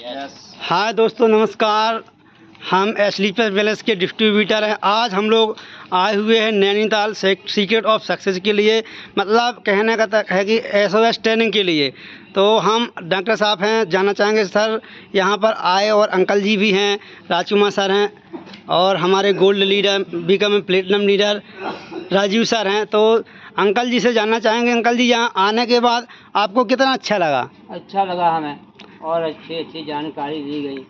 हाय दोस्तों, नमस्कार। हम स्लीपर पैलेस के डिस्ट्रीब्यूटर हैं। आज हम लोग आए हुए हैं नैनीताल सीक्रेट ऑफ सक्सेस के लिए, मतलब कहने का तक है कि SOS ट्रेनिंग के लिए। तो हम डॉक्टर साहब हैं, जानना चाहेंगे सर यहाँ पर आए, और अंकल जी भी हैं, राजकुमार सर हैं, और हमारे gold leader become platinum leader Rajeev sir हैं। तो अंकल जी से जानना चाहेंगे, अंकल जी यहाँ आने के बाद आपको कितना अच्छा लगा? अच्छा लगा हमें, और अच्छी जानकारी दी गई।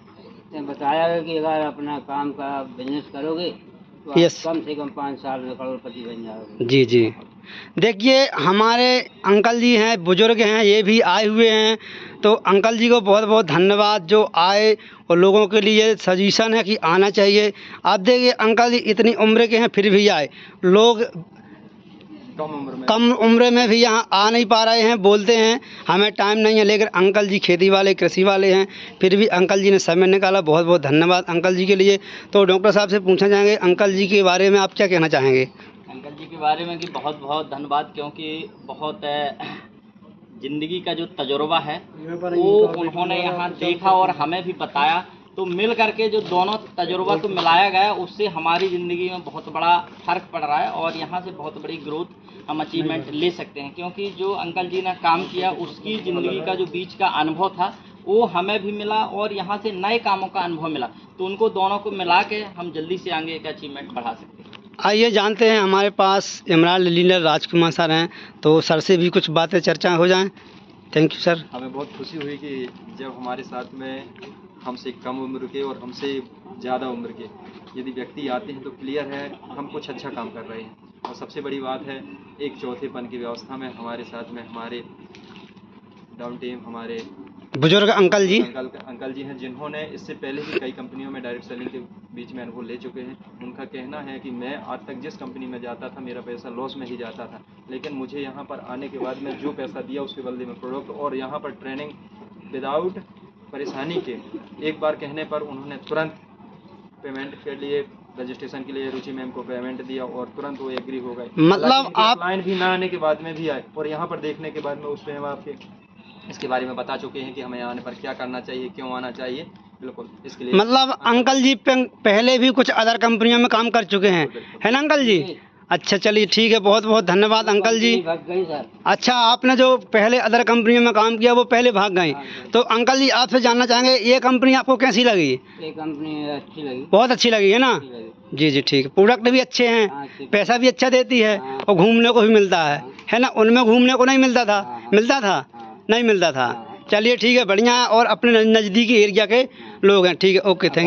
बताया गया कि अगर अपना काम का बिजनेस करोगे तो आप कम से कम 5 साल में करोड़पति बन जाओगे। जी जी। देखिए, हमारे अंकल जी हैं, बुजुर्ग हैं, ये भी आए हुए हैं। तो अंकल जी को बहुत बहुत धन्यवाद जो आए, और लोगों के लिए सजेशन है कि आना चाहिए। आप देखिए, अंकल जी इतनी उम्र के हैं फिर भी आए। लोग कम उम्र में भी यहाँ आ नहीं पा रहे हैं, बोलते हैं हमें टाइम नहीं है, लेकिन अंकल जी खेती वाले, कृषि वाले हैं, फिर भी अंकल जी ने समय निकाला। बहुत बहुत धन्यवाद अंकल जी के लिए। तो डॉक्टर साहब से पूछना चाहेंगे, अंकल जी के बारे में आप क्या कहना चाहेंगे? अंकल जी के बारे में कि बहुत बहुत धन्यवाद, क्योंकि बहुत ज़िंदगी का जो तजुर्बा है वो उन्होंने यहाँ देखा और हमें भी बताया। तो मिल करके जो दोनों तजुर्बा को मिलाया गया, उससे हमारी ज़िंदगी में बहुत बड़ा फ़र्क पड़ रहा है, और यहाँ से बहुत बड़ी ग्रोथ हम अचीवमेंट ले सकते हैं। क्योंकि जो अंकल जी ने काम किया, उसकी ज़िंदगी का जो बीच का अनुभव था वो हमें भी मिला, और यहाँ से नए कामों का अनुभव मिला। तो उनको दोनों को मिला के हम जल्दी से आगे एक अचीवमेंट बढ़ा सकते हैं। आइए जानते हैं, हमारे पास इमरान लीडर राजकुमार सर हैं, तो सर से भी कुछ बातें चर्चा हो जाएं। Thank you sir. हमें बहुत खुशी हुई कि जब हमारे साथ में हमसे कम उम्र के और हमसे ज़्यादा उम्र के यदि व्यक्ति आते हैं तो क्लियर है हम कुछ अच्छा काम कर रहे हैं। और सबसे बड़ी बात है, एक चौथेपन की व्यवस्था में हमारे साथ में हमारे डाउन टीम, हमारे बुजुर्ग अंकल जी हैं, जिन्होंने इससे पहले भी कई कंपनियों में डायरेक्ट सेलिंग के बीच में अनुभव ले चुके हैं। उनका कहना है कि मैं आज तक जिस कंपनी में जाता था मेरा पैसा लॉस में ही जाता था, लेकिन मुझे यहाँ पर आने के बाद में जो पैसा दिया उसके बदले में प्रोडक्ट, और यहाँ पर ट्रेनिंग विदाउट परेशानी के, एक बार कहने पर उन्होंने तुरंत पेमेंट के लिए, रजिस्ट्रेशन के लिए रुचि मैम को पेमेंट दिया और तुरंत वो एग्री हो गए। मतलब आप क्लाइंट भी ना आने के बाद में भी आए, और यहाँ पर देखने के बाद में उस पर हम आपके इसके बारे में बता चुके हैं कि हमें आने पर क्या करना चाहिए, क्यों आना चाहिए। बिल्कुल, इसके लिए मतलब अंकल जी पहले भी कुछ अदर कंपनियों में काम कर चुके हैं, है ना अंकल जी? अच्छा, चलिए ठीक है, बहुत बहुत धन्यवाद अंकल जी। अच्छा, आपने जो पहले अदर कंपनियों में काम किया वो पहले भाग गए। तो अंकल जी आपसे जानना चाहेंगे, ये कंपनी आपको कैसी लगी? ये कंपनी अच्छी लगी, बहुत अच्छी लगी है ना? जी जी, ठीक है। प्रोडक्ट भी अच्छे हैं, पैसा भी अच्छा देती है, और घूमने को भी मिलता है ना? उनमें घूमने को नहीं मिलता था, मिलता था? नहीं मिलता था। चलिए ठीक है, बढ़िया है, और अपने नज़दीकी एरिया के लोग हैं। ठीक है, ओके, थैंक यू।